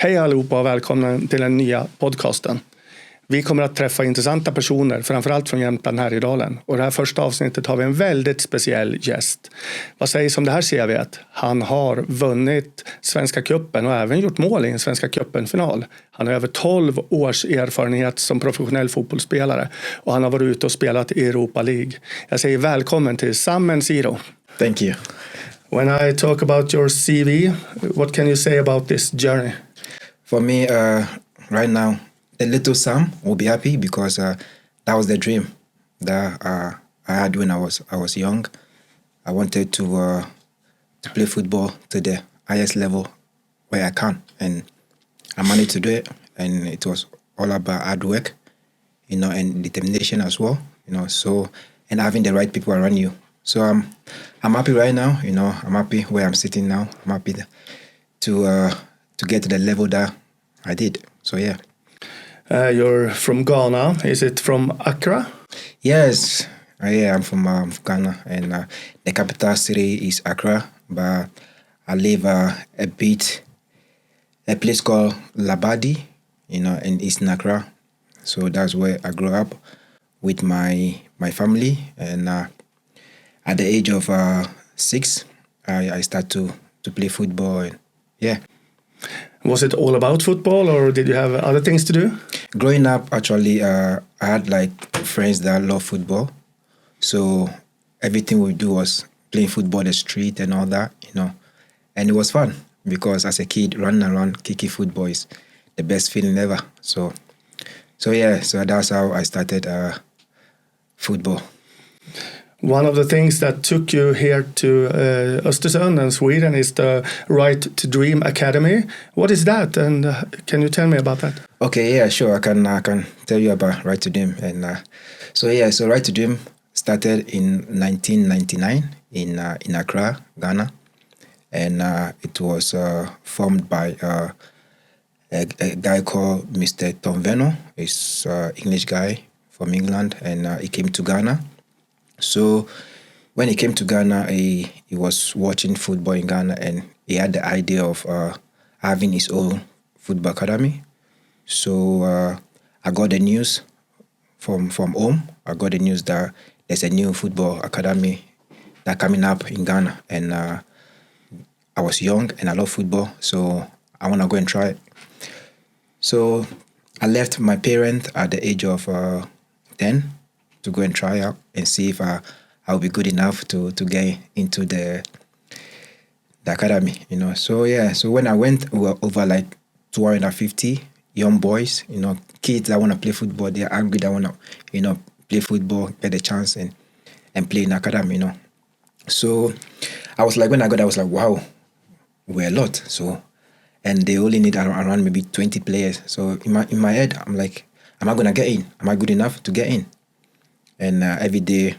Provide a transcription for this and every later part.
Hej allihopa och välkomna till den nya podcasten. Vi kommer att träffa intressanta personer, framförallt från Jämtland Härjedalen. Och det här första avsnittet har vi en väldigt speciell gäst. Vad sägs om det här CV:et? Han har vunnit Svenska cupen och även gjort mål i en Svenska cupen-final. Han har över 12 års erfarenhet som professionell fotbollsspelare och han har varit ute och spelat i Europa League. Jag säger välkommen till Sam Mensiro. Thank you. When I talk about your CV, what can you say about this journey? For me, right now, the little Sam will be happy because that was the dream that I had when I was young. I wanted to play football to the highest level where I can, and I managed to do it. And it was all about hard work, and determination as well. So and having the right people around you. So I'm happy right now. I'm happy where I'm sitting now. I'm happy to get to the level that I did. So yeah. You're from Ghana. Is it from Accra? Yes. Yeah, I'm from Ghana, and the capital city is Accra. But I live a place called Labadi, in Eastern Accra. So that's where I grew up with my family. And at the age of 6, I started to play football. And yeah. Was it all about football or did you have other things to do? Growing up, actually, I had like friends that love football. So everything we do was playing football on the street and all that, And it was fun because as a kid, running around, kicking football is the best feeling ever. So that's how I started football. One of the things that took you here to Östersund and Sweden is the Right to Dream Academy. What is that, and can you tell me about that? Okay, yeah, sure. I can tell you about Right to Dream, and so Right to Dream started in 1999 in Accra, Ghana, and it was formed by a guy called Mr. Tom Veno. He's an English guy from England, and he came to Ghana. So when he came to Ghana, he was watching football in Ghana, and he had the idea of having his own football academy. So I got the news from home. I got the news that there's a new football academy that coming up in Ghana, and I was young and I love football, so I want to go and try it. So I left my parents at the age of 10 to go and try out and see if I'll be good enough to get into the academy, So when I went, we were over like 250 young boys, kids that want to play football. They're angry, that want to, play football, get a chance and play in academy, So I was like, when I got there, I was like, wow, we're a lot. So, and they only need around maybe 20 players. So in my head, I'm like, am I going to get in? Am I good enough to get in? And every day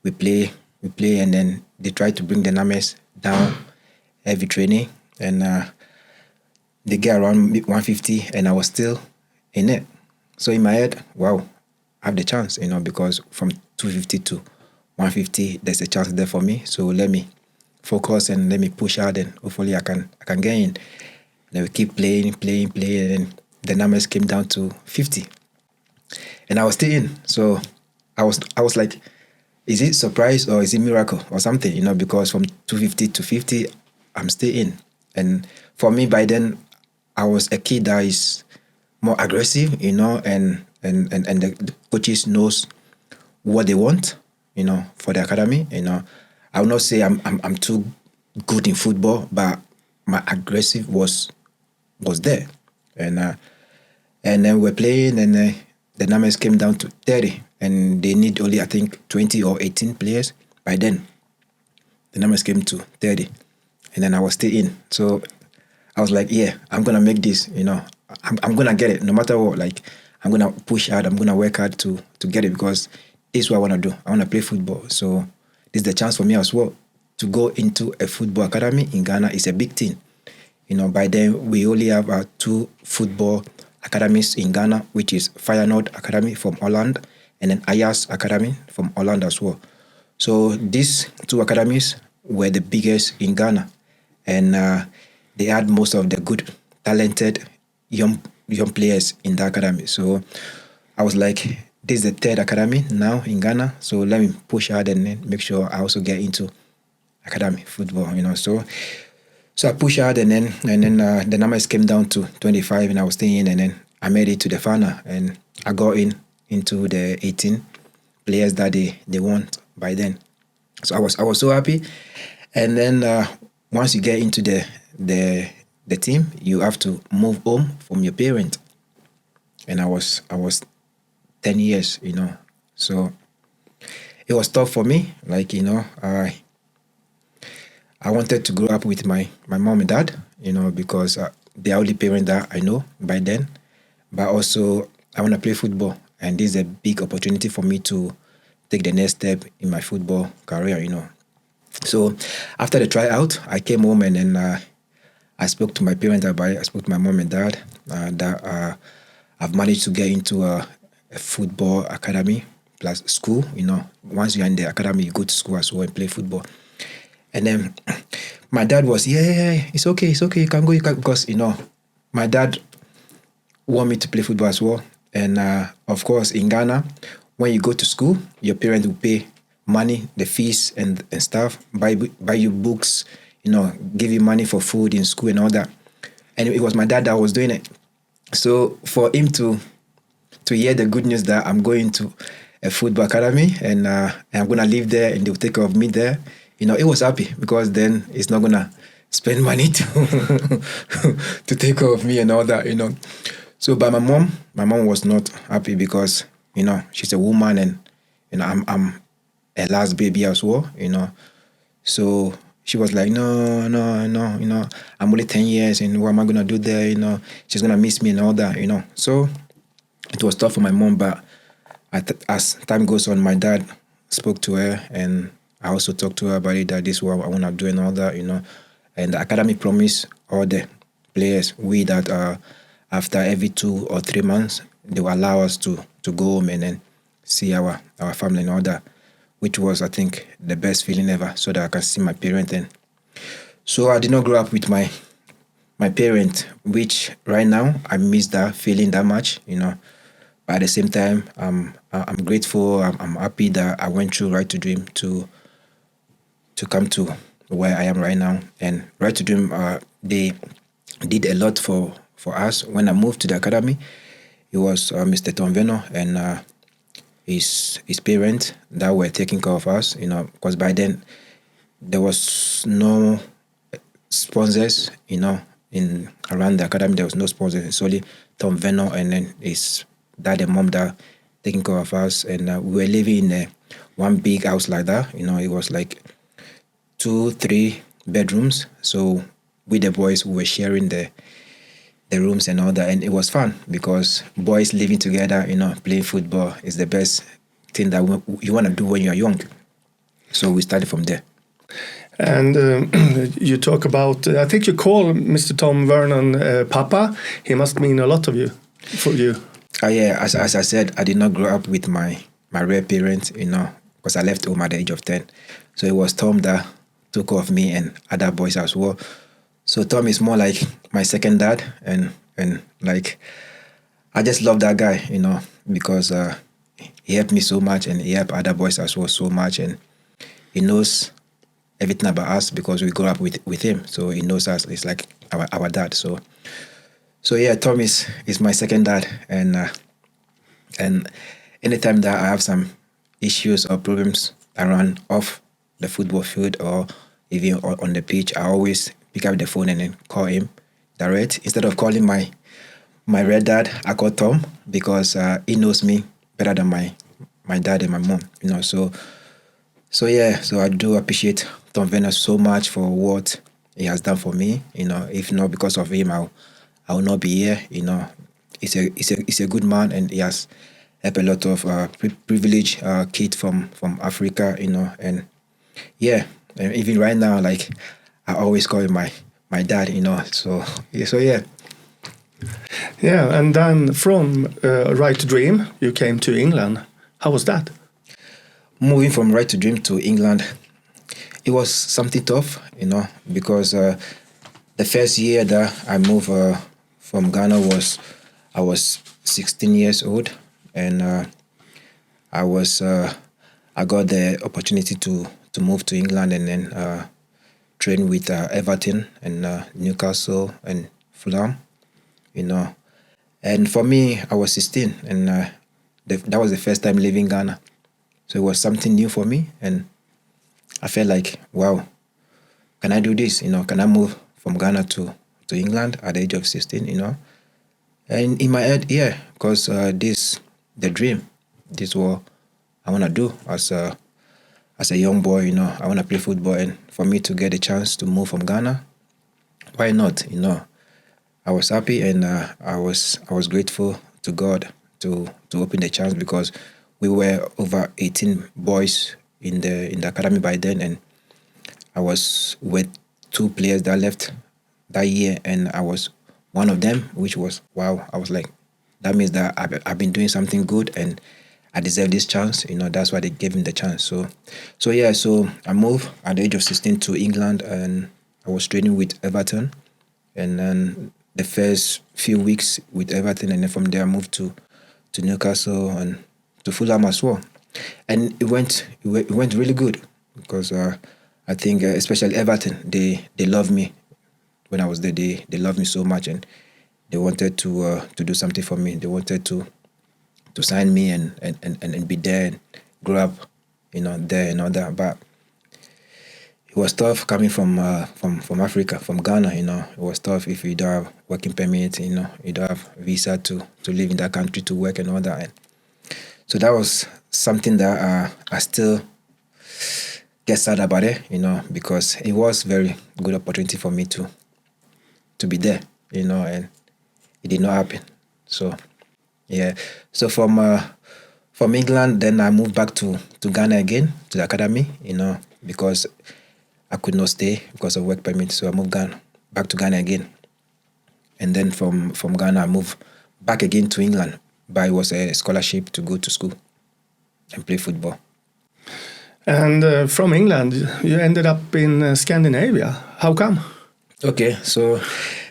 we play, and then they try to bring the numbers down every training. And they get around 150, and I was still in it. So in my head, wow, I have the chance, because from 250 to 150, there's a chance there for me. So let me focus and let me push hard, and hopefully I can get in. And then we keep playing, and then the numbers came down to 50. And I was still in. So I was like, is it surprise or is it miracle or something, because from 250 to 50, I'm still in. And for me, by then, I was a kid that is more aggressive, and the coaches knows what they want, for the academy. I will not say I'm too good in football, but my aggressive was there. And then we're playing, and the numbers came down to 30. And they need only, I think, 20 or 18 players. By then, the numbers came to 30. And then I was still in. So I was like, yeah, I'm going to make this, I'm going to get it no matter what. Like, I'm going to push hard. I'm going to work hard to get it because this is what I want to do. I want to play football. So this is the chance for me as well to go into a football academy in Ghana. Is a big thing. By then, we only have 2 football academies in Ghana, which is Feyenoord Academy from Holland, and then Ajax Academy from Holland as well. So these 2 academies were the biggest in Ghana, and they had most of the good, talented young players in the academy. So I was like, this is the third academy now in Ghana, so let me push hard and then make sure I also get into academy football, So I pushed hard, and then the numbers came down to 25, and I was staying in, and then I made it to the final, and I got into the 18 players that they want by then. So I was so happy, and then once you get into the team, you have to move home from your parent, and I was 10 years, so it was tough for me. Like, I wanted to grow up with my mom and dad, because they're only parent that I know by then. But also, I want to play football. And this is a big opportunity for me to take the next step in my football career, So after the tryout, I came home, and then I spoke to my parents about it. I spoke to my mom and dad that I've managed to get into a football academy plus school. Once you're in the academy, you go to school as well and play football. And then my dad was, yeah, it's okay, you can go, because, my dad want me to play football as well. And of course, in Ghana, when you go to school, your parents will pay money, the fees and stuff, buy you books, give you money for food in school and all that. And it was my dad that was doing it. So for him to hear the good news that I'm going to a football academy and I'm going to live there and they'll take care of me there, it was happy, because then it's not going to spend money to take care of me and all that, So, but my mom was not happy, because, she's a woman, and, I'm a last baby as well, So she was like, no, I'm only 10 years, and what am I going to do there, she's going to miss me and all that, So it was tough for my mom, but as time goes on, my dad spoke to her, and I also talked to her about it, that this is what I want to do and all that, And the academy promised all the players that after every 2 or 3 months, they will allow us to go home and then see our family and all that, which was, I think, the best feeling ever, so that I can see my parents. And so I did not grow up with my parents, which right now I miss that feeling that much, But at the same time, I'm grateful. I'm happy that I went through Right to Dream to come to where I am right now. And Right to Dream, they did a lot for us. When I moved to the academy, it was Mr. Tom Veno and his parents that were taking care of us, because by then there was no sponsors, in around the academy. There was no sponsors. It's only Tom Veno and then his dad and mom that taking care of us. And we were living in one big house like that. It was like 2-3 bedrooms. So with the boys, we were sharing the rooms and all that, and it was fun, because boys living together, playing football is the best thing that you want to do when you're young. So we started from there. And you talk about, I think you call Mr. Tom Vernon Papa. He must mean a lot for you. Yeah, as I said, I did not grow up with my real parents, because I left home at the age of 10. So it was Tom that took care of me and other boys as well. So Tom is more like my second dad, and like, I just love that guy, because he helped me so much, and he helped other boys as well so much, and he knows everything about us because we grew up with him. So he knows us. It's like our dad. So yeah, Tom is my second dad, and anytime that I have some issues or problems around off the football field or even on the pitch, I always pick up the phone and then call him direct. Instead of calling my real dad, I call Tom, because he knows me better than my dad and my mom. So yeah, so I do appreciate Tom Venus so much for what he has done for me. If not because of him, I will not be here. He's a good man, and he has helped a lot of privileged kids from Africa. And yeah, and even right now, like, I always call him my dad. So yeah. Yeah, and then from Right to Dream, you came to England. How was that? Moving from Right to Dream to England, it was something tough, because the first year that I moved from Ghana I was 16 years old, and I got the opportunity to move to England and then train with Everton and Newcastle and Fulham, And for me, I was 16, and that was the first time leaving Ghana. So it was something new for me, and I felt like, wow, can I do this? Can I move from Ghana to England at the age of 16? And in my head, yeah, because the dream. This is what I want to do as a young boy. I want to play football, and for me to get a chance to move from Ghana, why not? I was happy, and I was grateful to God to open the chance, because we were over 18 boys in the academy by then, and I was with 2 players that left that year, and I was one of them, which was wow. I was like, that means that I've been doing something good, and I deserve this chance. That's why they gave him the chance. So I moved at the age of 16 to England, and I was training with Everton, and then the first few weeks with Everton, and then from there I moved to Newcastle and to Fulham as well, and it went really good, because I think especially Everton, they loved me when I was there. They loved me so much, and they wanted to do something for me. They wanted to sign me and be there and grow up, there and all that. But it was tough coming from Africa, from Ghana. It was tough if you don't have working permit. You don't have visa to live in that country, to work and all that. And so that was something that I still get sad about it, because it was very good opportunity for me to be there, and it did not happen. So yeah, so from England, then I moved back to Ghana again, to the academy, because I could not stay because of work permit. So I moved back to Ghana again, and then from Ghana I moved back again to England. But it was a scholarship to go to school and play football. And from England, you ended up in Scandinavia. How come? Okay, so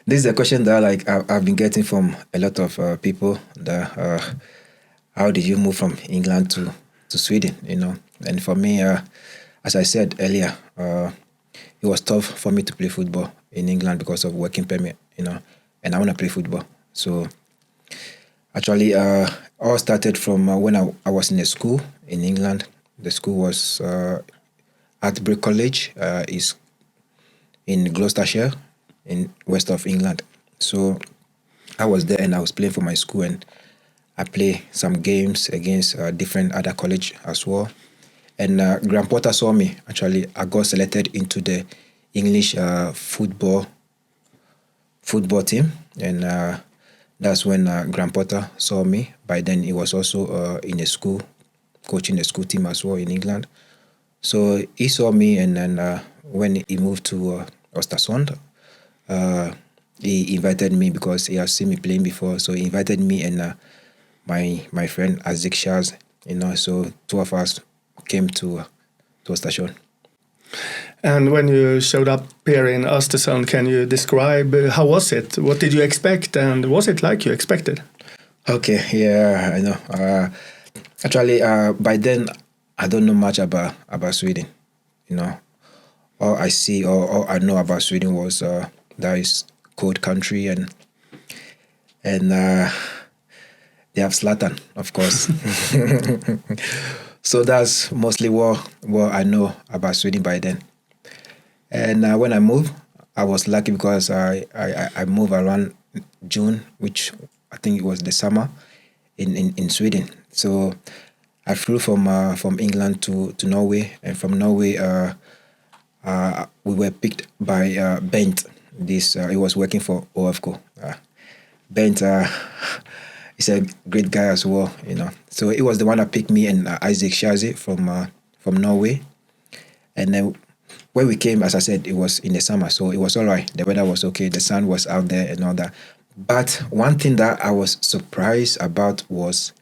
this is a question that I've been getting from a lot of people. That how did you move from England to Sweden? And for me, as I said earlier, it was tough for me to play football in England because of working permit. And I want to play football. So actually, all started from when I was in a school in England. The school was Atbury College, is in Gloucestershire, in west of England. So I was there, and I was playing for my school, and I play some games against different other college as well. And Graham Potter saw me. Actually, I got selected into the English football team, and that's when Graham Potter saw me. By then, he was also in a school, coaching the school team as well in England. So he saw me, and then when he moved to Östersund, he invited me because he has seen me playing before. So he invited me and my friend Isaac Shaz, so 2 of us came to Östersund. And when you showed up here in Östersund, can you describe how was it? What did you expect, and was it like you expected? Okay, yeah, I know. Actually, by then, I don't know much about Sweden. All I see or all I know about Sweden was that it's cold country, and they have Zlatan, of course. So that's mostly what I know about Sweden by then. And when I moved, I was lucky because I moved around June, which I think it was the summer in Sweden. So I flew from England to Norway, and from Norway we were picked by Bent. He was working for ÖFK. Bent is a great guy as well, So he was the one that picked me and Isaac Shazi from Norway. And then when we came, as I said, it was in the summer, so it was all right. The weather was okay. The sun was out there and all that. But one thing that I was surprised about was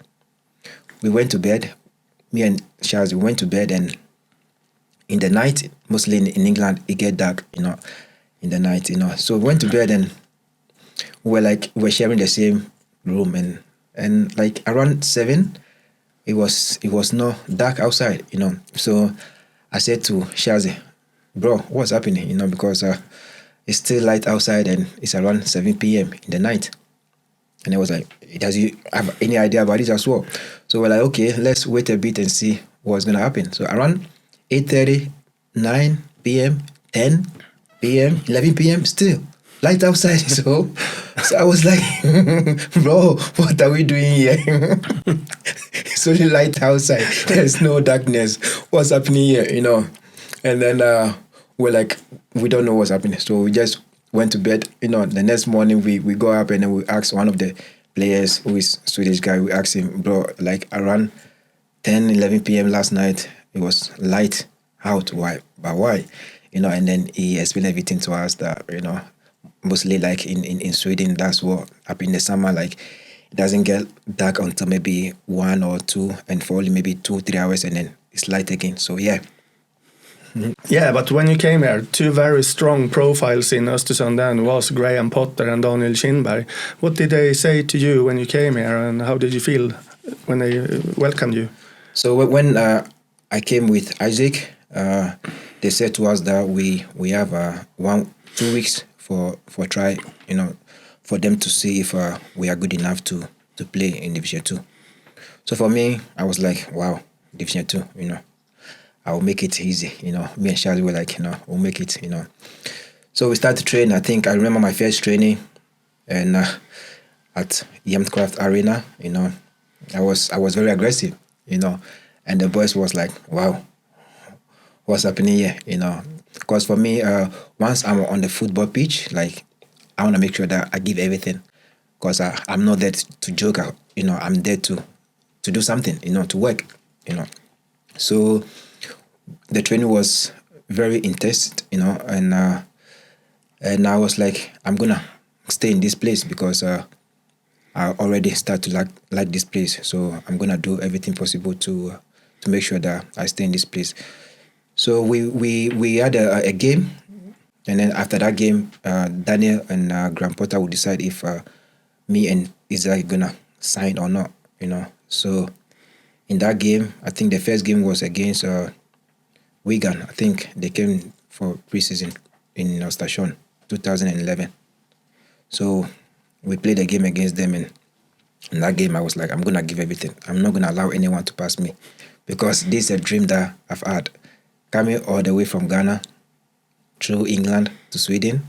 we went to bed. Me and Shazi, we went to bed, and in the night, mostly in England, it get dark, in the night, So we went to bed, and we're sharing the same room, and like around 7, it was not dark outside, So I said to Shazi, bro, what's happening? Because it's still light outside and it's around 7 p.m. in the night. And I was like, does you have any idea about it as well? So we're like, okay, let's wait a bit and see what's gonna happen. So around 8:30, 9 p.m., 10 p.m., 11 p.m., still light outside. So I was like, bro, what are we doing here? It's only light outside. There's no darkness. What's happening here, And then we're like, we don't know what's happening. So we just went to bed. The next morning we go up and then we asked one of the players, who is Swedish guy, we asked him, bro, like around 10, 11 p.m. last night, it was light out. Why? But why? And then he explained everything to us that, mostly like in Sweden, that's what happened in the summer. Like it doesn't get dark until maybe 1 or 2, and for only maybe 2-3 hours, and then it's light again. So yeah. Yeah, but when you came here, 2 very strong profiles in Östersund then was Graham Potter and Daniel Kindberg. What did they say to you when you came here, and how did you feel when they welcomed you? So when I came with Isaac, they said to us that we have 1-2 weeks for try, for them to see if we are good enough to play in Division 2. So for me, I was like, wow, Division 2, I'll make it easy, Me and Shaz were like, we'll make it, So we started training. I think I remember my first training, and at Yamcraft Arena, I was very aggressive, and the boys was like, wow, what's happening here, Because for me, once I'm on the football pitch, like I want to make sure that I give everything, because I'm not there to joke, I'm there to do something, to work, So the training was very intense, and I was like, I'm gonna stay in this place because I already start to like this place. So I'm gonna do everything possible to make sure that I stay in this place. So we had a game, and then after that game, Daniel and Graham Potter would decide if me and Isaac gonna sign or not, So in that game, I think the first game was against Wigan. I think they came for preseason in Station 2011. So we played a game against them, and in that game I was like, I'm gonna give everything. I'm not gonna allow anyone to pass me, because this is a dream that I've had. Coming all the way from Ghana through England to Sweden,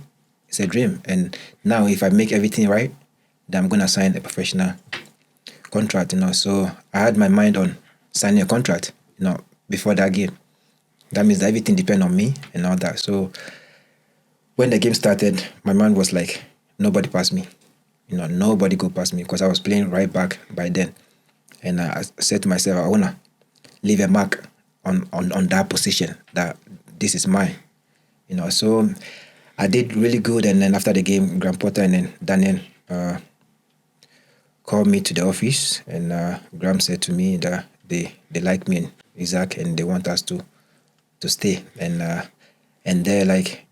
it's a dream. And now if I make everything right, then I'm gonna sign a professional contract, So I had my mind on signing a contract, before that game. That means that everything depends on me and all that. So when the game started, my mind was like, nobody passed me. Nobody could pass me, because I was playing right back by then. And I said to myself, I want to leave a mark on that position, that this is mine. So I did really good. And then after the game, Graham Potter and then Daniel called me to the office, and Graham said to me that they like me and Isaac, and they want us to stay. And there, like,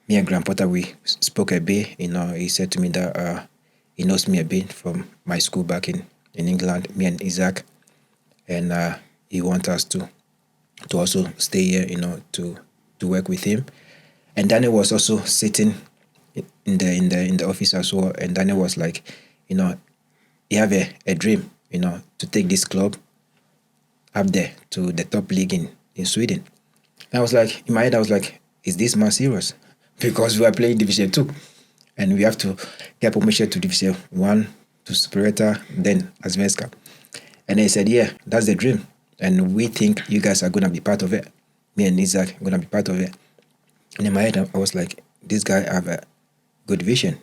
me and Graham Potter, we spoke a bit. He said to me that he knows me a bit from my school back in England, me and Isaac, and he wants us to also stay here, to work with him. And Daniel was also sitting in the office as well. And Daniel was like, he have a dream, to take this club up there to the top league in Sweden. And I was like, in my head, I was like, is this man serious? Because we are playing Division 2, and we have to get permission to Division 1, to Supereta, then Allsvenskan. And he said, yeah, that's the dream. And we think you guys are going to be part of it. Me and Isaac are going to be part of it. And in my head, I was like, this guy have a good vision,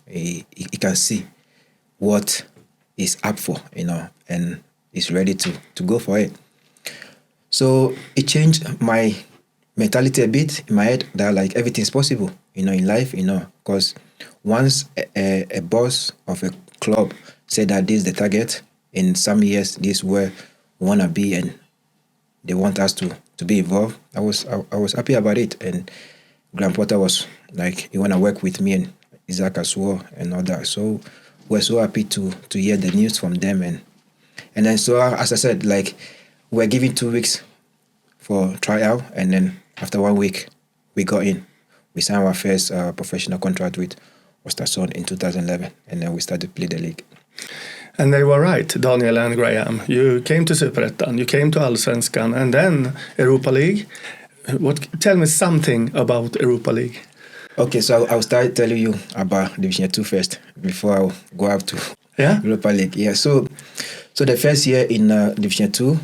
He can see what he's up for, and he's ready to go for it. So it changed my mentality a bit in my head, that like everything's possible, in life, because once a boss of a club said that this is the target, in some years this is where we want to be, and they want us to be involved, I was happy about it. And Graham Potter was like, he want to work with me and Isaac as well and all that. So we're so happy to hear the news from them. And then, so as I said, like, we're given 2 weeks for tryout, and then after 1 week, we got in. We signed our first professional contract with Östersund in 2011, and then we started to play the league. And they were right, Daniel and Graham. You came to Superettan, you came to Allsvenskan, and then Europa League. Tell me something about Europa League. Okay, so I'll start telling you about Division 2 first before I'll go up to Europa League. Yeah, so the first year in Division 2,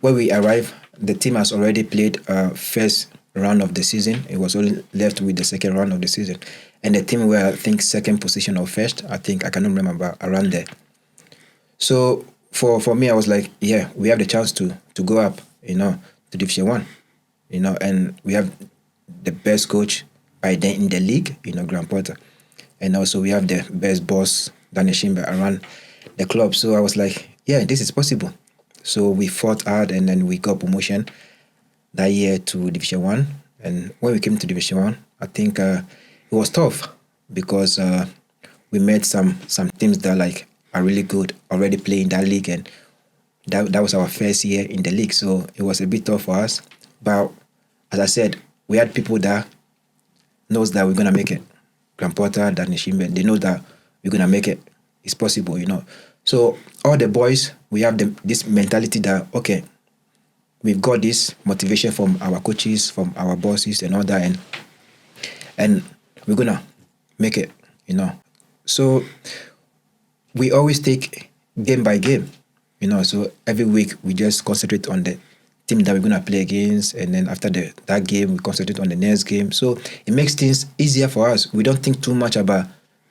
when we arrived, the team has already played first round of the season. It was only left with the second round of the season. And the team were, I think, second position or first. I cannot remember, around there. So for me, I was like, yeah, we have the chance to go up, to Division 1, and we have the best coach by then in the league, Graham Potter. And also we have the best boss, Daniel Shimbe, around the club. So I was like, yeah, this is possible. So we fought hard, and then we got promotion that year to Division 1. And when we came to Division 1, I think it was tough because we met some teams that like are really good, already playing that league, and that was our first year in the league. So it was a bit tough for us. But as I said, we had people that knows that we're going to make it. Graham Potter, Daniel Shimbe, they know that we're going to make it. It's possible, So all the boys, we have this mentality that, okay, we've got this motivation from our coaches, from our bosses and all that, and we're going to make it, So we always take game by game, So every week we just concentrate on the team that we're going to play against, and then after that game, we concentrate on the next game. So it makes things easier for us. We don't think too much about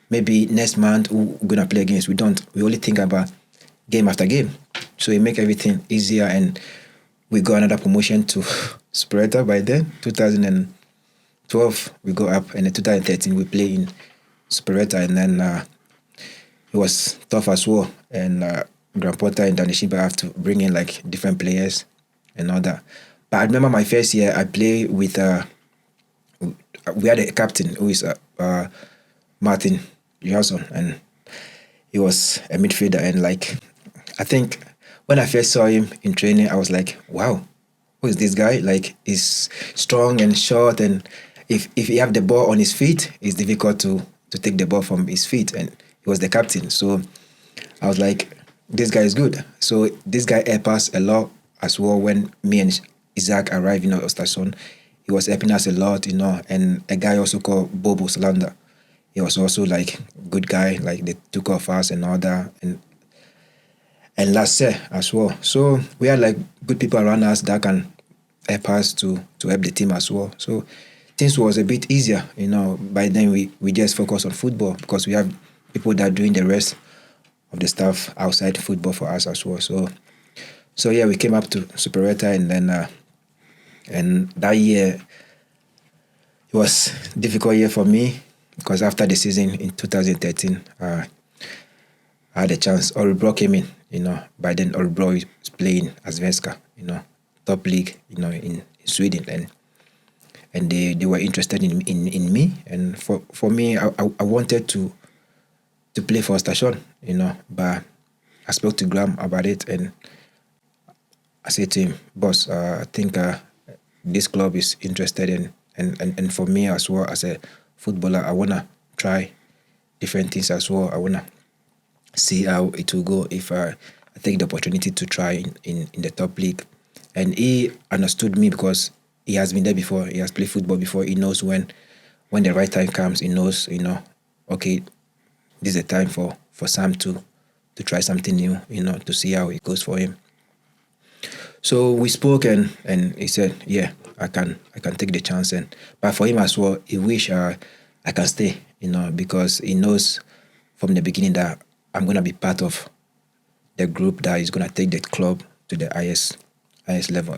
maybe next month who we're going to play against. We don't. We only think about game after game. So it makes everything easier, and we got another promotion to Superettan by then. 2012, we go up, and in 2013, we play in Superettan, and then it was tough as well. And Graham Potter and Daniel Shimbe have to bring in like different players and all that. But I remember my first year, I played with, we had a captain who is Martin Johansson, and he was a midfielder. And like, I think when I first saw him in training, I was like, wow, who is this guy? Like, he's strong and short, and if he have the ball on his feet, it's difficult to take the ball from his feet, and he was the captain. So I was like, this guy is good. So this guy helped us a lot as well. When me and Isaac arrived in Östersund, he was helping us a lot, and a guy also called Bobo Salander. He was also like good guy, like they took off us and all that, and last year as well. So we had like good people around us that can help us to help the team as well. So things was a bit easier, By then we just focus on football because we have people that are doing the rest of the stuff outside football for us as well. So yeah, we came up to Superettan, and then and that year it was a difficult year for me because after the season in 2013, I had a chance. Örebro came in, By then Örebro is playing Allsvenskan, top league, in Sweden, and they were interested in me, and for me, I wanted to play for Östersund, but I spoke to Graham about it, and I said to him, boss, I think this club is interested in, and for me as well as a footballer, I want to try different things as well. I want to see how it will go if I take the opportunity to try in the top league. And he understood me because he has been there before. He has played football before. He knows when the right time comes. He knows, okay, this is the time for Sam to try something new, to see how it goes for him. So we spoke, and he said, yeah, I can take the chance. But for him as well, he wish I can stay, because he knows from the beginning that I'm going to be part of the group that is going to take the club to the highest level,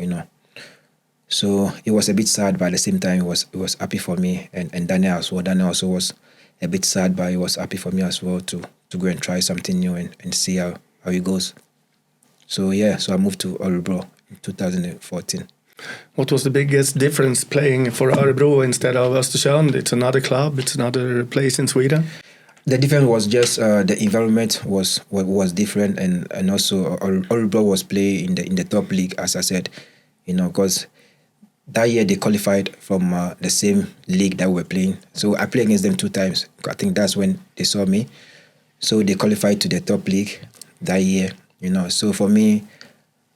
So it was a bit sad, but at the same time, it was happy for me, and Daniel as well. Daniel also was a bit sad, but it was happy for me as well to go and try something new and see how it goes. So yeah, so I moved to Örebro in 2014. What was the biggest difference playing for Örebro instead of Östersund? It's another club, it's another place in Sweden. The difference was just the environment was different, and also Örebro was playing in the top league, as I said, because that year they qualified from the same league that we were playing. So I played against them 2 times. I think that's when they saw me. So they qualified to the top league that year, So for me,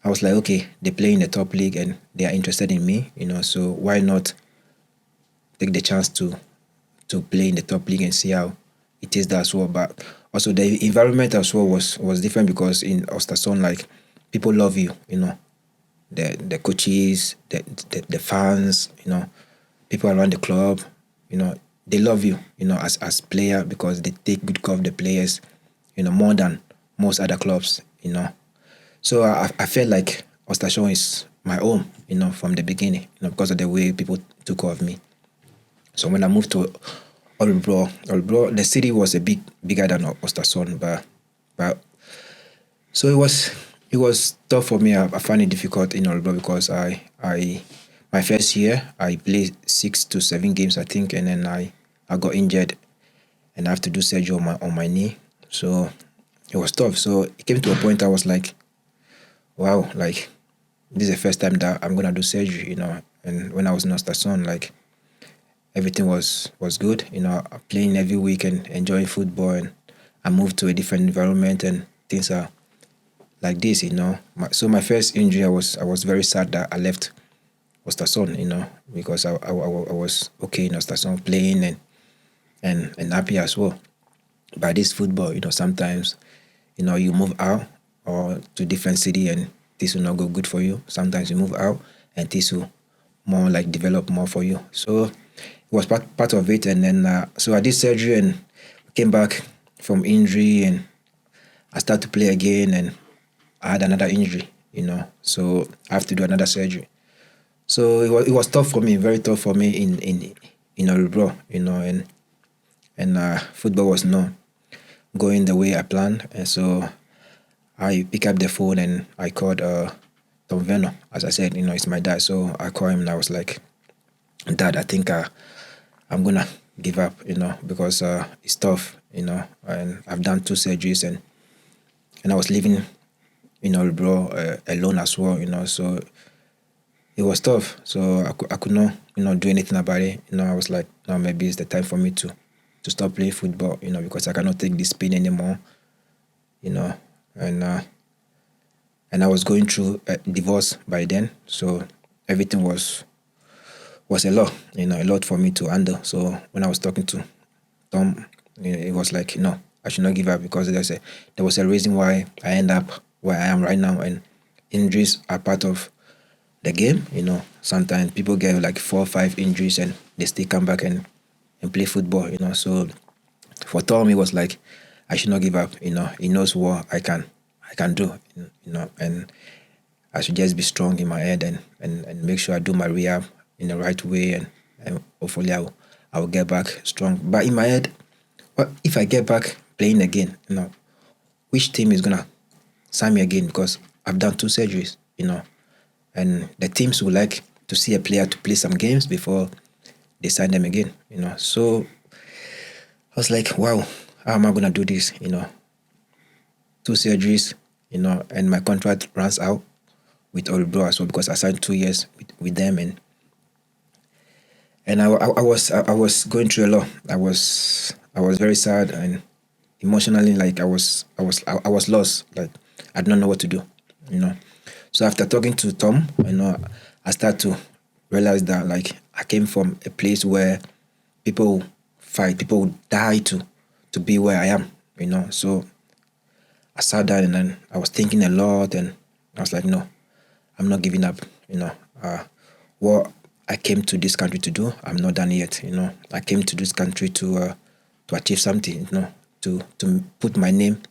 I was like, okay, they play in the top league and they are interested in me, So why not take the chance to play in the top league and see how it is there as well. But also the environment as well was different, because in Östersund, like, people love you, the coaches, the fans, people around the club, they love you, as player, because they take good care of the players, more than most other clubs, So I felt like Östersund is my home, from the beginning, because of the way people took care of me. So when I moved to Örebro, the city was a bit bigger than Östersund, but so it was tough for me. I found it difficult in Örebro because my first year I played 6 to 7 games, I think, and then I got injured and I have to do surgery on my knee. So it was tough. So it came to a point I was like, wow, like, this is the first time that I'm gonna do surgery, And when I was in Östersund, like, everything was good, playing every week and enjoying football, and I moved to a different environment and things are like this, So my first injury, I was very sad that I left Östersund, because I was okay in Östersund playing and happy as well. But this football, sometimes, you move out or to different city and this will not go good for you. Sometimes you move out and this will more like develop more for you. So it was part of it. And then so I did surgery and came back from injury and I started to play again and I had another injury, So I have to do another surgery. So it was tough for me, very tough for me in Örebro, and football was not going the way I planned. And so I picked up the phone and I called Tom Venno. As I said, it's my dad. So I called him and I was like, Dad, I think I'm gonna give up, because it's tough, and I've done 2 surgeries and I was living in Örebro alone as well, so it was tough. So I could not, do anything about it. I was like, no, maybe it's the time for me to stop playing football, because I cannot take this pain anymore, and I was going through a divorce by then, so everything was a lot, a lot for me to handle. So when I was talking to Tom, it was like, no, I should not give up, because there was a reason why I end up where I am right now, and injuries are part of the game. Sometimes people get like 4 or 5 injuries and they still come back and play football. So for Tom, it was like I should not give up. He knows what I can do. And I should just be strong in my head and make sure I do my rehab in the right way, and hopefully I will get back strong. But in my head, what if I get back playing again? Which team is gonna sign me again? Because I've done 2 surgeries, and the teams would like to see a player to play some games before they sign them again, So I was like, wow, how am I gonna do this? 2 surgeries, and my contract runs out with Örebro as well, because I signed 2 years with them, and I was going through a lot. I was very sad and emotionally, like I was lost. Like I don't know what to do, So after talking to Tom, I started to realize that, like, I came from a place where people fight, people die to be where I am, So I sat down and then I was thinking a lot, and I was like, no, I'm not giving up, What I came to this country to do, I'm not done yet, I came to this country to achieve something, to put my name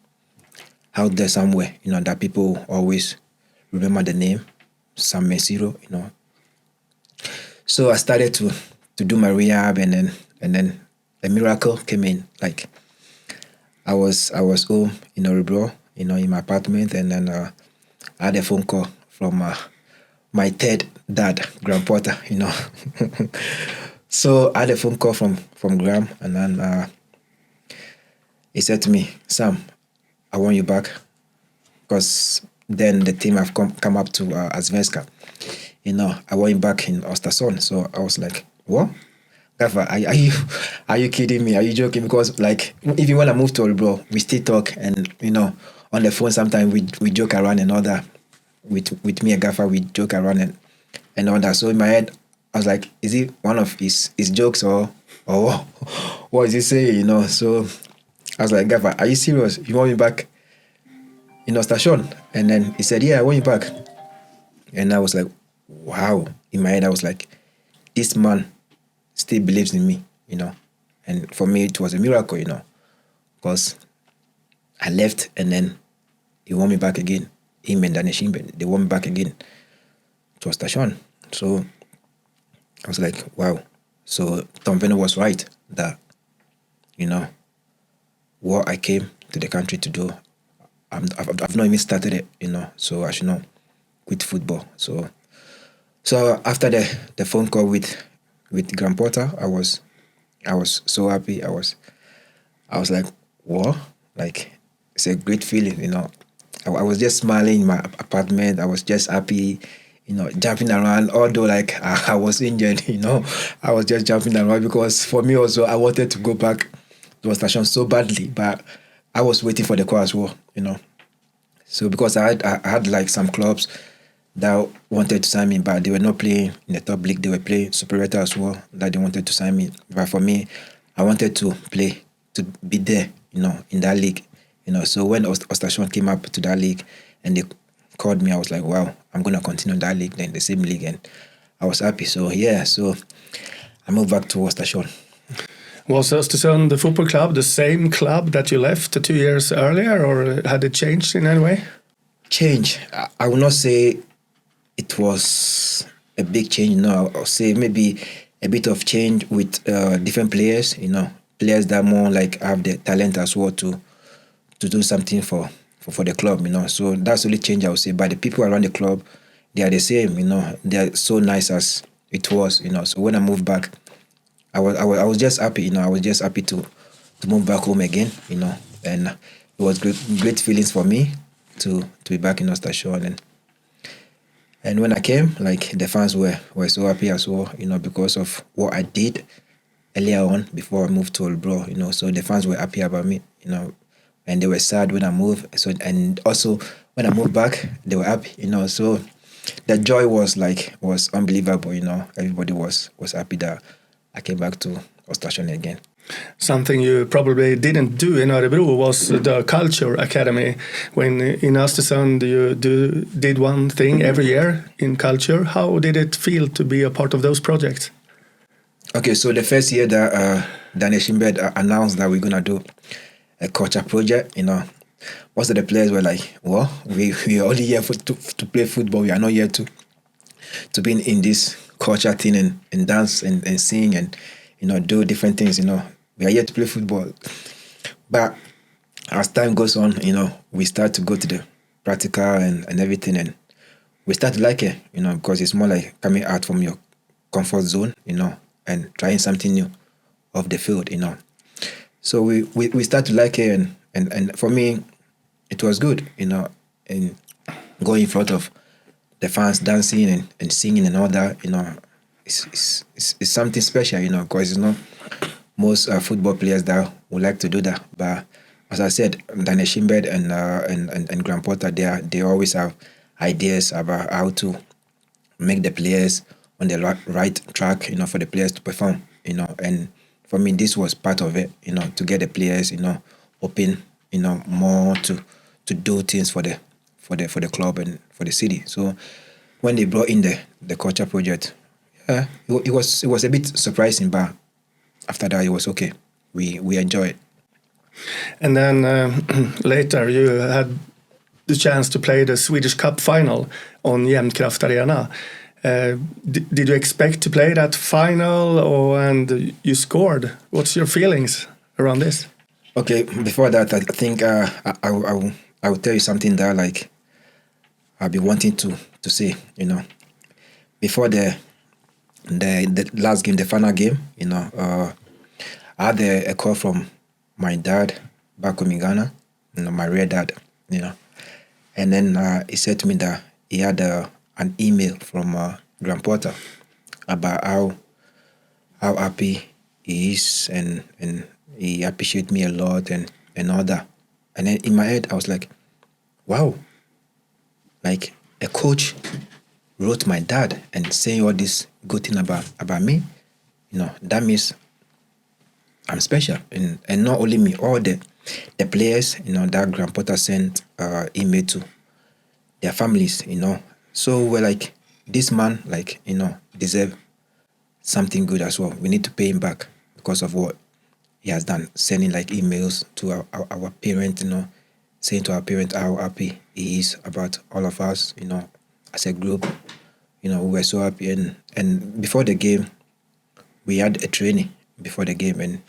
out there somewhere, that people always remember the name, Sam Mensiro, So I started to do my rehab, and then a miracle came in. Like I was home in Örebro, in my apartment, and then I had a phone call from my third dad, grandfather, So I had a phone call from Graham, and then he said to me, Sam, I want you back, because then the team have come up to Azvenska. I want you back in Östersund. So I was like, what? Gaffer, are you kidding me? Are you joking? Because like, even when I moved to Örebro, we still talk, and on the phone sometimes we joke around and all that. With me and Gaffer, we joke around and all that. So in my head, I was like, is it one of his jokes or what is he saying? So I was like, Gaffer, are you serious? You want me back in Östersund? And then he said, yeah, I want you back. And I was like, wow. In my head, I was like, this man still believes in me, And for me, it was a miracle, because I left, and then he want me back again. Him and Daniel Shimben, they want me back again to Östersund. So I was like, wow. So Tom Venner was right that, what I came to the country to do, I've not even started it, so I should not quit football. So after the phone call with Graham Potter, I was so happy. I was like, what? Like, it's a great feeling, I was just smiling in my apartment. I was just happy, jumping around. Although like I was injured, I was just jumping around, because for me also, I wanted to go back to Östersund so badly, but I was waiting for the call as well, So because I had like some clubs that wanted to sign me, but they were not playing in the top league. They were playing Superior as well, that they wanted to sign me. But for me, I wanted to play, to be there, in that league. So when Östersund came up to that league and they called me, I was like, wow, I'm going to continue that league, then the same league. And I was happy. So yeah, so I moved back to Östersund. Was Östersund, the football club, the same club that you left 2 years earlier, or had it changed in any way? Change. I will not say it was a big change. I'll say maybe a bit of change with different players, players that more like have the talent as well to do something for the club, So that's the only change I would say. But the people around the club, they are the same, They are so nice as it was, So when I moved back, I was just happy, I was just happy to move back home again, And it was great feelings for me to be back in Östersund. And when I came, like, the fans were so happy as well, because of what I did earlier on before I moved to Örebro, So the fans were happy about me, and they were sad when I moved. So, and also when I moved back, they were happy, So the joy was unbelievable, Everybody was happy that I came back to Östersund again. Something you probably didn't do in Örebro was the Culture Academy. When in Östersund you did one thing every year in culture. How did it feel to be a part of those projects? Okay, so the first year that Daniel Shimbed announced that we're going to do a culture project, most of the players were like, well, we are only here to play football. We are not here to be in this culture thing and dance and sing and, do different things, We are here to play football. But as time goes on, we start to go to the practical and everything, and we start to like it, because it's more like coming out from your comfort zone, and trying something new off the field, So we start to like it, and for me, it was good, and going in front of the fans, dancing and singing and all that, it's something special, because it's not most football players that would like to do that. But as I said, Daniel Shimbed and Graham Potter, they always have ideas about how to make the players on the right track, for the players to perform, And for me, this was part of it, to get the players, open, more to do things for the club and for the city. So when they brought in the culture project, it was a bit surprising, but after that it was okay. We enjoyed it. And then later you had the chance to play the Swedish Cup final on Jämtkraft Arena. Did you expect to play that final, and you scored? What's your feelings around this? Okay, before that, I think I will tell you something that like I've been wanting to say. before the last game, the final game, I had a call from my dad back home in Ghana, my real dad, and then he said to me that he had an email from Grand Porter about how happy he is and he appreciates me a lot and all that. And then in my head, I was like, wow, like a coach wrote my dad and saying all this good thing about me. That means I'm special. And not only me, all the players, that Grand Porter sent email to their families, So we're like, this man, like, deserve something good as well. We need to pay him back because of what he has done, sending like emails to our parents, saying to our parents how happy he is about all of us, as a group. We were so happy. And before the game, we had a training before the game, and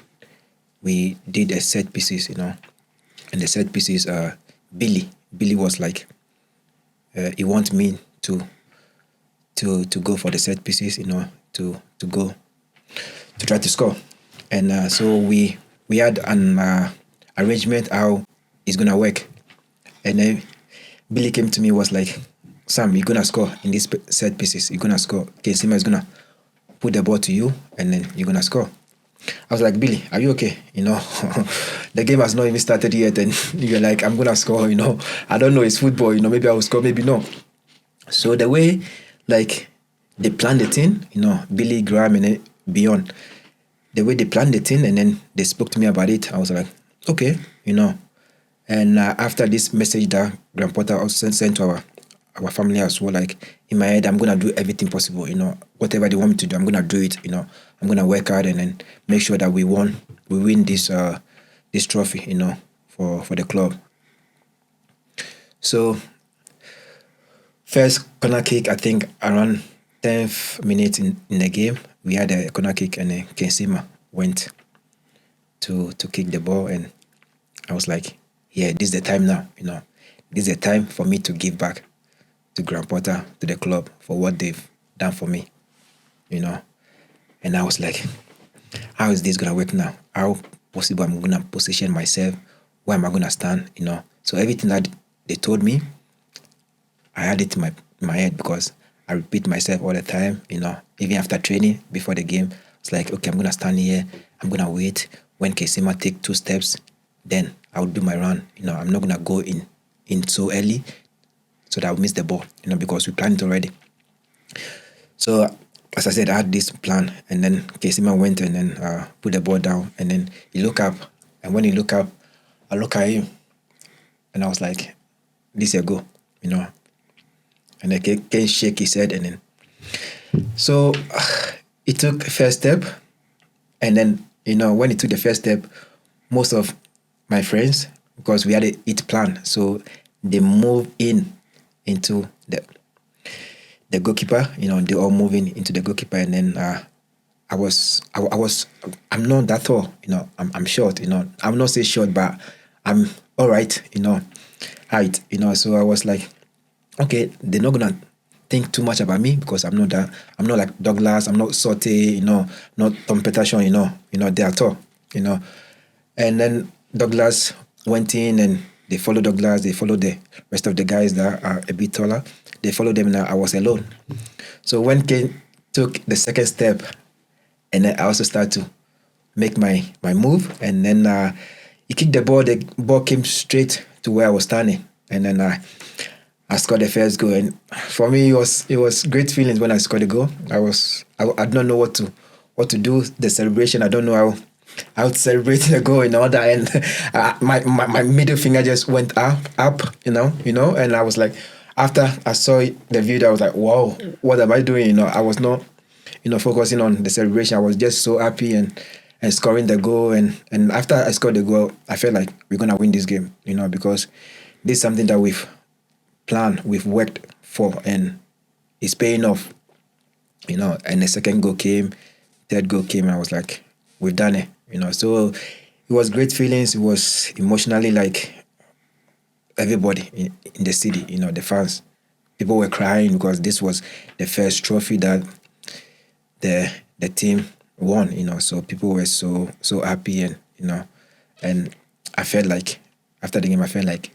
we did a set pieces, and the set pieces, Billy was like, he wants me to go for the set pieces, to go to try to score. And so we had an arrangement how it's gonna work. And then Billy came to me, was like, Sam, you're gonna score in these set pieces. You're gonna score. Kensima is gonna put the ball to you, and then you're gonna score. I was like, Billy, are you okay? The game has not even started yet, and you're like, I'm gonna score. I don't know, it's football. Maybe I will score, maybe no. So the way, like, they planned the thing, Billy, Graham, and beyond, the way they planned the thing, and then they spoke to me about it, I was like, okay, And after this message that Grand Porter also sent to our family as well, like, in my head, I'm gonna do everything possible, whatever they want me to do, I'm gonna do it, I'm gonna work hard and then make sure that we win this trophy, for the club. So first corner kick, I think around 10th minute in the game, we had a corner kick, and then Kensima went to kick the ball, and I was like, yeah, this is the time now, this is the time for me to give back to Grand Porter, to the club, for what they've done for me, And I was like, how is this gonna work now? How possible I'm gonna position myself? Where am I gonna stand? So everything that they told me, I had it in my head, because I repeat myself all the time, even after training, before the game. It's like, okay, I'm gonna stand here, I'm gonna wait. When Kensima take 2 steps, then I'll do my run. I'm not gonna go in so early so that I'll miss the ball, because we planned it already. So as I said, I had this plan, and then Kensima went and then put the ball down, and then he looked up, and when he looked up, I look at him, and I was like, this is a go, And then Ken shake his head, and then so he took the first step, and then when he took the first step, most of my friends, because we had it planned, so they moved into the goalkeeper. They all moving into the goalkeeper, and then I'm not that tall. I'm short. I'm not say short, but I'm all right. Height. So I was like, okay, they're not gonna think too much about me, because I'm not like Douglas, I'm not Sote, not Tom Peterson, they are tall, And then Douglas went in, and they followed Douglas, they followed the rest of the guys that are a bit taller. They followed them, and I was alone. So when Ken took the second step, and then I also started to make my move, and then he kicked the ball came straight to where I was standing, and then I scored the first goal. And for me, it was great feelings when I scored the goal. I don't know what to do. The celebration, I don't know how to celebrate the goal in order, and my middle finger just went up, and I was like, after I saw the video, I was like, wow, what am I doing? I was not, focusing on the celebration. I was just so happy and scoring the goal. And after I scored the goal, I felt like we're gonna win this game, because this is something that we've planned, we've worked for, and it's paying off, And the second goal came, third goal came, and I was like, we've done it, So it was great feelings. It was emotionally, like, everybody in the city, the fans, people were crying because this was the first trophy that the team won, so people were so happy, and and I felt like after the game, I felt like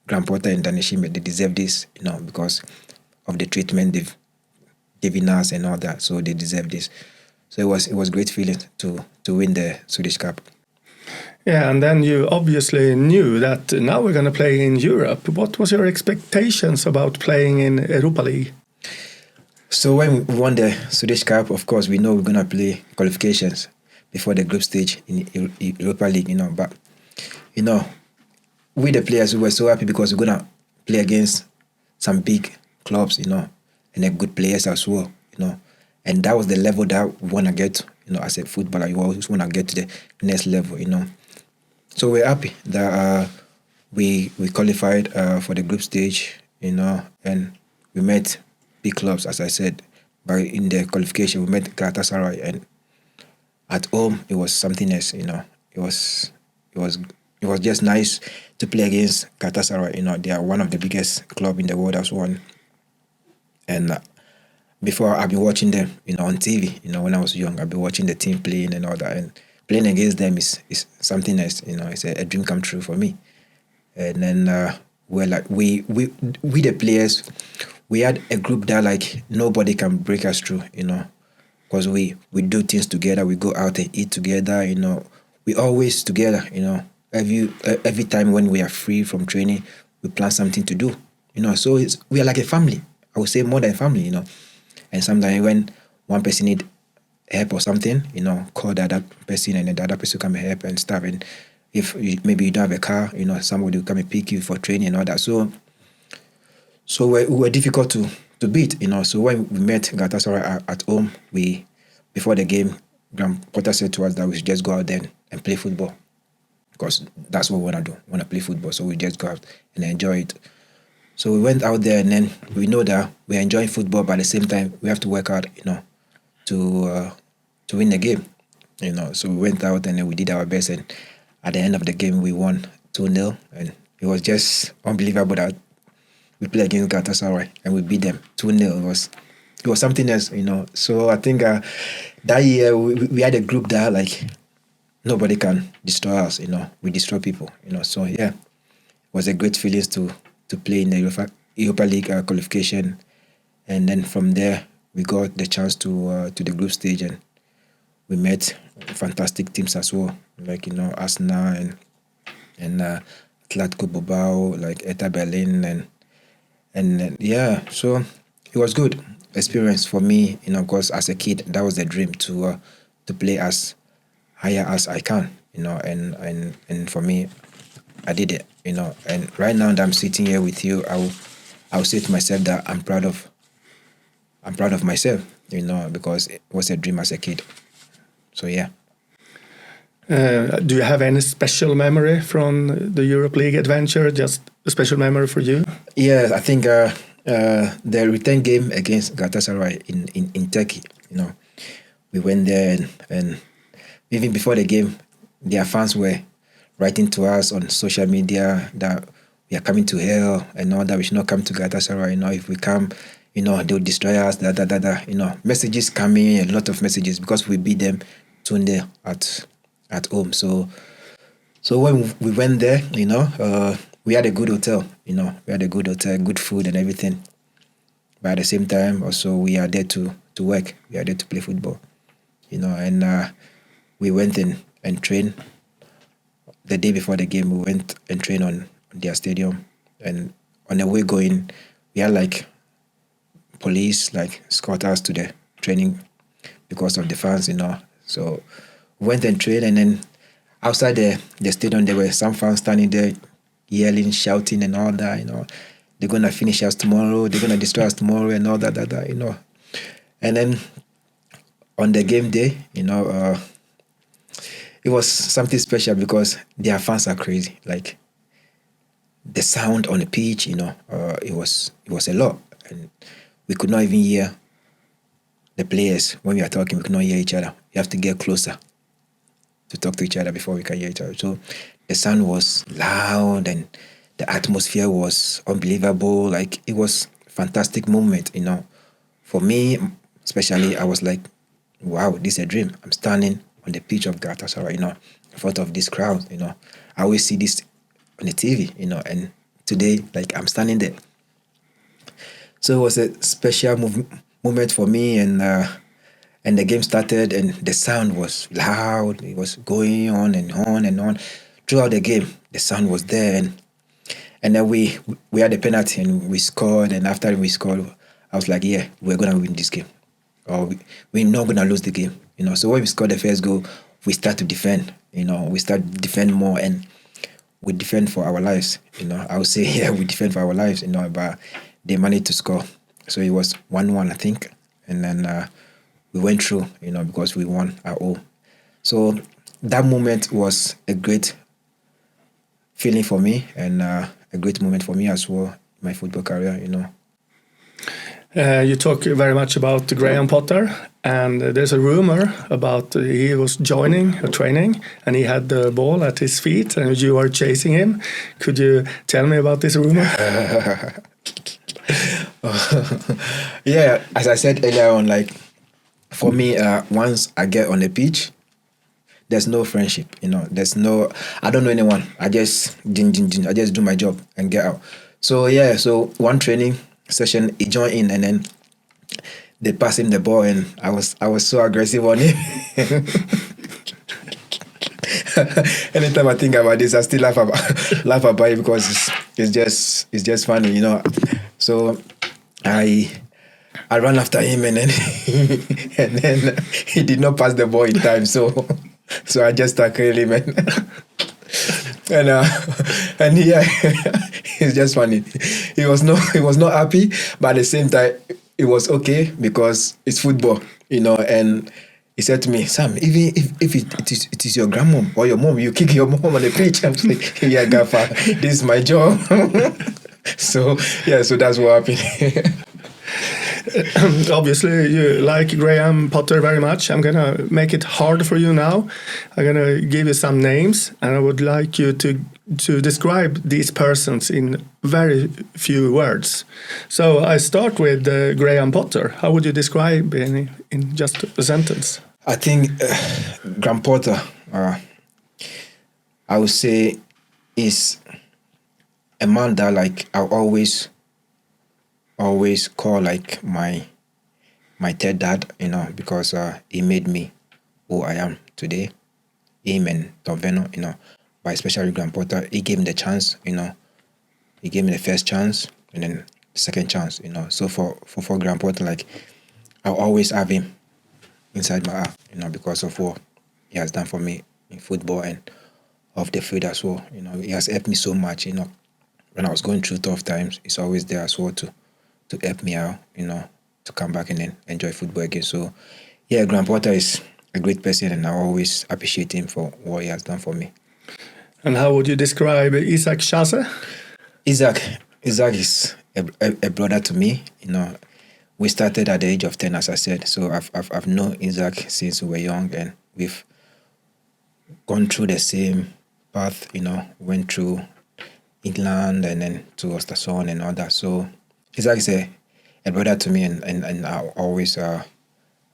Graham Potter and Danishime, they deserve this, because of the treatment they've given us and all that, so they deserve this. So it was great feeling to win the Swedish Cup. Yeah, and then you obviously knew that now we're going to play in Europe. What was your expectations about playing in Europa League? So when we won the Swedish Cup, of course, we know we're going to play qualifications before the group stage in Europa League, but, we the players, we were so happy because we're going to play against some big clubs, and they're good players as well, and that was the level that we want to get, as a footballer. You always want to get to the next level, So we're happy that we qualified for the group stage, and we met big clubs, as I said. But in the qualification, we met Galatasaray, and at home it was something else. It was just nice to play against Galatasaray. They are one of the biggest club in the world as well. And before, I've been watching them, on TV. When I was young, I've been watching the team playing and all that, and playing against them is something else. It's a dream come true for me. And then we the players, we had a group that like nobody can break us through. Because we do things together. We go out and eat together. We always together. Every time when we are free from training, we plan something to do. So we are like a family. I would say more than family. And sometimes when one person need help or something, call the other person, and the other person come and help and stuff. And if maybe you don't have a car, somebody will come and pick you for training and all that. So we were difficult to beat, So when we met Galatasaray at home, before the game, Graham Potter said to us that we should just go out there and play football, because that's what we want to do. We want to play football, so we just go out and enjoy it. So we went out there, and then we know that we're enjoying football, but at the same time, we have to work hard, to win the game, So we went out and then we did our best, and at the end of the game, we won 2-0, and it was just unbelievable that we played against Galatasaray and we beat them 2-0. It was something else, So I think that year we had a group that like nobody can destroy us, We destroy people, So yeah, it was a great feeling to play in the Europa League qualification, and then from there we got the chance to the group stage, and we met fantastic teams as well, like Arsenal and Atletico Bilbao, like Hertha Berlin, and yeah, so it was good experience for me, because as a kid that was the dream to play as higher as I can, and for me, I did it, and right now that I'm sitting here with you, I'll say to myself that I'm proud of myself, because it was a dream as a kid. So yeah. Do you have any special memory from the Europa League adventure? Just a special memory for you? Yeah, I think the return game against Galatasaray in Turkey, we went there, and even before the game, their fans were writing to us on social media that we are coming to hell and all that. We should not come to Galatasaray. If we come, they'll destroy us. Messages coming, a lot of messages, because we beat them 2-0 at home. So when we went there, we had a good hotel. We had a good hotel, good food and everything. But at the same time, also we are there to work. We are there to play football. And we went and trained. The day before the game, we went and trained on their stadium, and on the way going, we had like police like escort us to the training because of the fans, So we went and trained, and then outside the stadium, there were some fans standing there yelling, shouting, and all that. They're gonna finish us tomorrow. They're gonna destroy us tomorrow, and all that. And then on the game day, it was something special because their fans are crazy. Like the sound on the pitch, it was a lot, and we could not even hear the players when we are talking. We could not hear each other. You have to get closer to talk to each other before we can hear each other. So the sound was loud, and the atmosphere was unbelievable. Like it was fantastic moment, For me, especially, I was like, wow, this is a dream. I'm standing on the pitch of Galatasaray, in front of this crowd, I always see this on the TV, and today, like, I'm standing there. So it was a special moment for me, and the game started, and the sound was loud. It was going on and on and on. Throughout the game, the sound was there, and then we had a penalty, and we scored, and after we scored, I was like, yeah, we're going to win this game. Or we're not going to lose the game, So when we scored the first goal, we start to defend, We start to defend more, and we defend for our lives, I would say, yeah, we defend for our lives, but they managed to score. So it was 1-1, I think. And then we went through, because we won our own. So that moment was a great feeling for me, and a great moment for me as well in my football career, You talk very much about Graham Potter, and there's a rumor about he was joining a training and he had the ball at his feet and you were chasing him. Could you tell me about this rumor? Yeah, as I said earlier on, like, for me, once I get on the pitch, there's no friendship, There's no, I don't know anyone. I just I just do my job and get out. So yeah, so one training session, he joined in, and then they passed him the ball, and I was so aggressive on him. Anytime I think about this, I still laugh about it because it's just funny, So I ran after him, and then he did not pass the ball in time, so I just tackled him, and yeah, it's just funny. He was not happy, but at the same time, it was okay because it's football, And he said to me, Sam, even if it is your grandmom or your mom, you kick your mom on the pitch. I'm like, yeah, Gaffer, this is my job. So yeah, so that's what happened. Obviously, you like Graham Potter very much. I'm going to make it hard for you now. I'm going to give you some names, and I would like you to describe these persons in very few words. So I start with Graham Potter. How would you describe in just a sentence? I think Graham Potter, I would say, is a man that, like, I always call like my third dad, because he made me who I am today. Him and Tom Veno, but especially Graham Potter, he gave me the chance, He gave me the first chance and then the second chance, So for Graham Potter, like, I'll always have him inside my heart, because of what he has done for me in football and off the field as well. He has helped me so much, When I was going through tough times, he's always there as well to help me out, to come back and then enjoy football again. So, yeah, Graham Potter is a great person, and I always appreciate him for what he has done for me. And how would you describe Isaac Chasse? Isaac is a brother to me. We started at the age of 10, as I said. So I've known Isaac since we were young, and we've gone through the same path. Went through England and then to Östersund and all that. So Isaac is a brother to me, and I always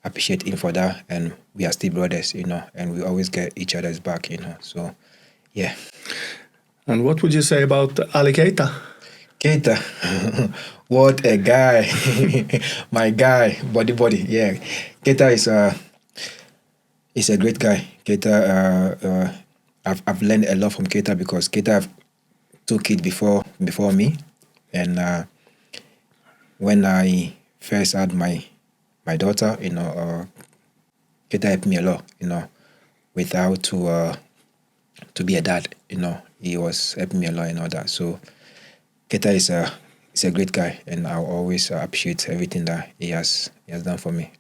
appreciate him for that. And we are still brothers, and we always get each other's back, So, yeah. And what would you say about Ali Keita? Keita, what a guy. My guy, body. Yeah, Keita is a great guy. Keita, I've learned a lot from Keita because Keita have 2 kids before me, and when I first had my daughter, Keita helped me a lot, with how to be a dad, he was helping me a lot and all that. So Keita is a great guy, and I'll always appreciate everything that he has done for me.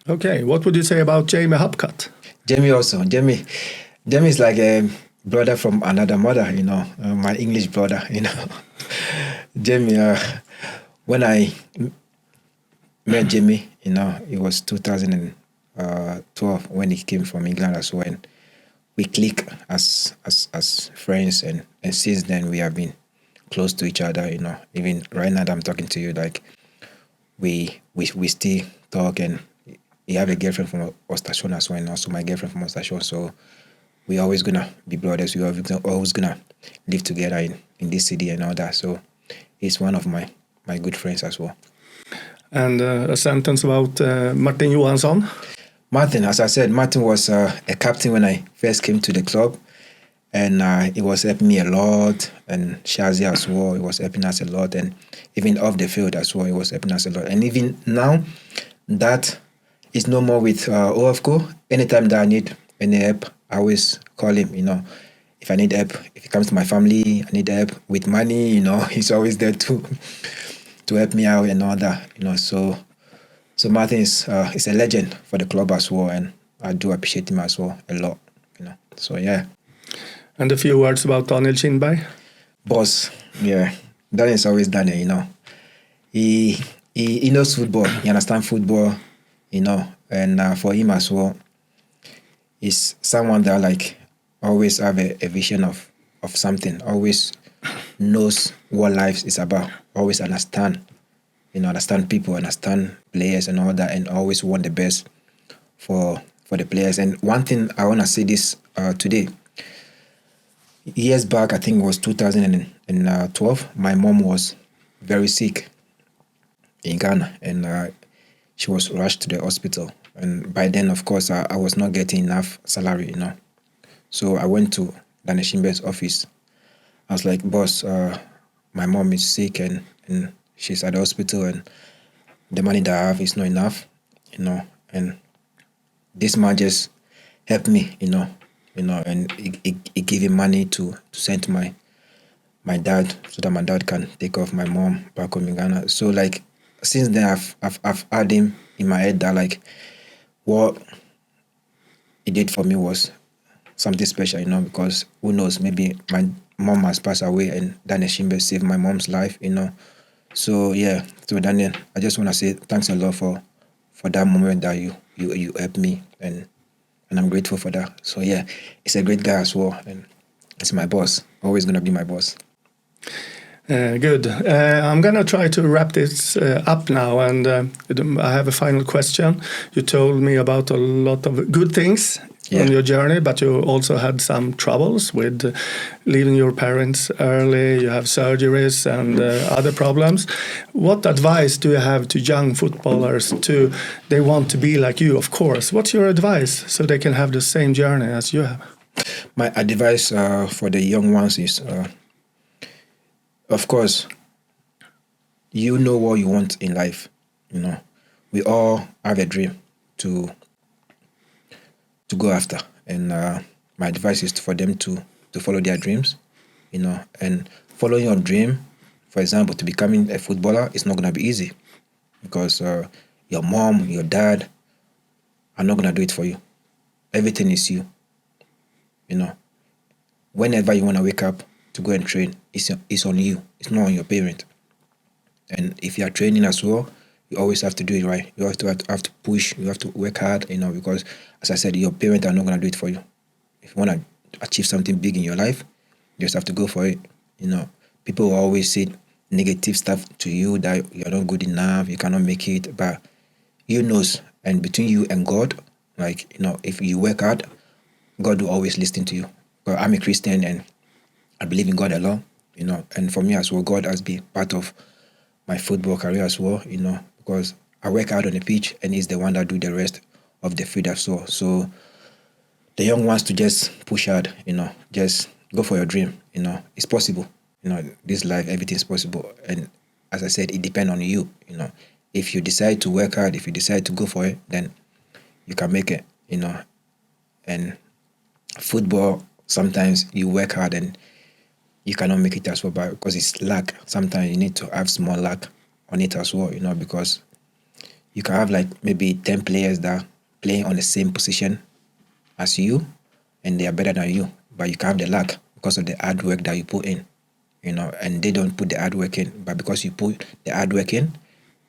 Okay, what would you say about Jamie Hapcat? Jamie also. Jamie is like a brother from another mother, my English brother, Jamie, when I met Jamie, it was 2012 when he came from England as well. And we click as friends, and since then we have been close to each other, Even right now that I'm talking to you, like, we still talk, and he have a girlfriend from Ostasjon as well, and also my girlfriend from Ostasjon. So we always gonna be brothers. We always gonna live together in this city and all that. So he's one of my good friends as well. And a sentence about Martin Johansson. Martin, as I said, Martin was a captain when I first came to the club, and he was helping me a lot, and Shazia as well, he was helping us a lot, and even off the field as well, he was helping us a lot. And even now that is no more with OFCO, anytime that I need any help, I always call him, if I need help, if he comes to my family, I need help with money, he's always there to help me out and all that, So Martin is a legend for the club as well, and I do appreciate him as well a lot, So yeah. And a few words about Daniel Kindberg. Boss, yeah. Daniel is always Daniel, He knows football. He understands football, and for him as well, he's someone that always have a vision of something, always knows what life is about, always understand people, understand players and all that, and always want the best for the players. And one thing I want to say this today, years back, I think it was 2012, my mom was very sick in Ghana, and she was rushed to the hospital. And by then, of course, I was not getting enough salary, So I went to Daniel Kindberg's office. I was like, boss, my mom is sick and she's at the hospital, and the money that I have is not enough, and this man just helped me, and he gave him money to send to my dad, so that my dad can take care of my mom back home in Ghana. So since then I've had him in my head that what he did for me was something special, because who knows, maybe my mom has passed away and Daniel Kindberg saved my mom's life, So yeah, so Daniel, I just want to say thanks a lot for that moment that you helped me, and I'm grateful for that. So yeah, he's a great guy as well, and it's my boss, always gonna be my boss. Good. I'm gonna try to wrap this up now, and I have a final question. You told me about a lot of good things on your journey, but you also had some troubles with leaving your parents early. You have surgeries and other problems. What advice do you have to young footballers? They want to be like you, of course. What's your advice so they can have the same journey as you have? My advice for the young ones is, of course, you know what you want in life. We all have a dream to go after, and my advice is for them to follow their dreams, and following your dream, for example, to becoming a footballer, is not going to be easy, because your mom, your dad are not going to do it for you. Everything is you. Whenever you want to wake up to go and train, it's on you. It's not on your parent. And if you are training as well, you always have to do it right. You have to push. You have to work hard, because, as I said, your parents are not going to do it for you. If you want to achieve something big in your life, you just have to go for it. People will always say negative stuff to you, that you're not good enough, you cannot make it. But you knows, and between you and God, if you work hard, God will always listen to you. But I'm a Christian, and I believe in God alone, and for me as well, God has been part of my football career as well, because I work out on the pitch, and he's the one that do the rest of the field as well. So the young ones to just push hard, just go for your dream, it's possible. This life, everything's possible. And as I said, it depends on you, If you decide to work hard, if you decide to go for it, then you can make it, And football, sometimes you work hard and you cannot make it as well, but because it's luck. Sometimes you need to have small luck on it as well, because you can have maybe 10 players that are playing on the same position as you, and they are better than you, but you can have the luck because of the hard work that you put in, and they don't put the hard work in, but because you put the hard work in,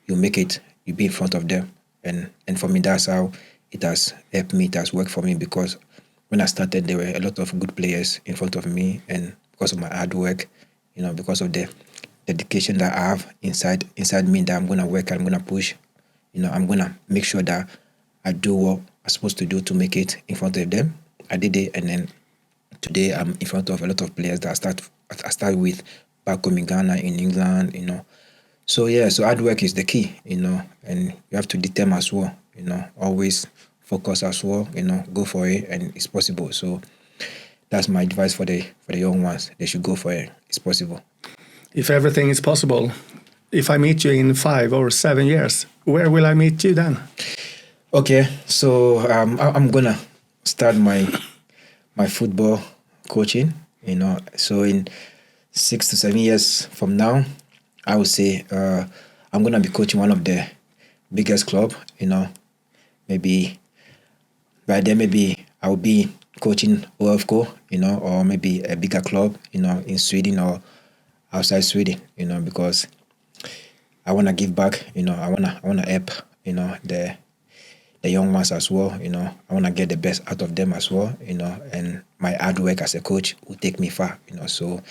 you make it, you be in front of them. And for me, that's how it has helped me, it has worked for me, because when I started, there were a lot of good players in front of me, and because of my hard work, because of the dedication that I have inside me that I'm gonna work, I'm gonna push. I'm gonna make sure that I do what I'm supposed to do to make it in front of them. I did it, and then today I'm in front of a lot of players that I start with back home in Ghana, in England. So hard work is the key. And you have to determine as well. Always focus as well. Go for it, and it's possible. So that's my advice for the young ones. They should go for it. It's possible. If everything is possible, if I meet you in 5 or 7 years, where will I meet you then? Okay, so I'm gonna start my football coaching. So in 6 to 7 years from now, I would say I'm gonna be coaching one of the biggest club. Maybe by then, maybe I'll be coaching OFCO, or maybe a bigger club, in Sweden or outside Sweden, because I want to give back, I want to help, the young ones as well, I want to get the best out of them as well, and my hard work as a coach will take me far, so in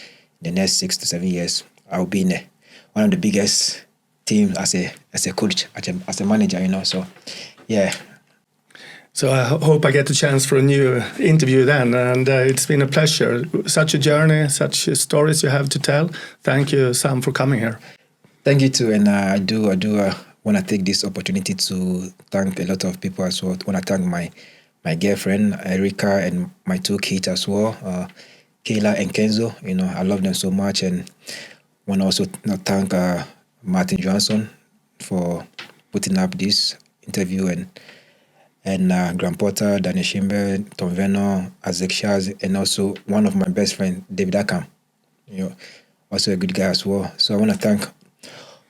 the next 6 to 7 years, I'll be in one of the biggest teams as a coach, as a manager, so yeah. So I hope I get a chance for a new interview then, and it's been a pleasure. Such a journey, such stories you have to tell. Thank you, Sam, for coming here. Thank you too, and I do want to take this opportunity to thank a lot of people as well. I want to thank my girlfriend, Rickard, and my 2 kids as well, Kayla and Kenzo. I love them so much, and want to also thank Martin Johansson for putting up this interview, and Grant Potter, Danny Shimber, Tom Venno, Azek Shaz, and also one of my best friends, David Akam. Also a good guy as well. So I want to thank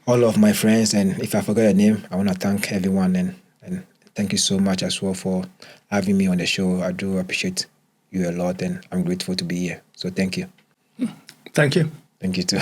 all of my friends, and if I forgot your name, I want to thank everyone, and thank you so much as well for having me on the show. I do appreciate you a lot, and I'm grateful to be here. So thank you. Thank you. Thank you too.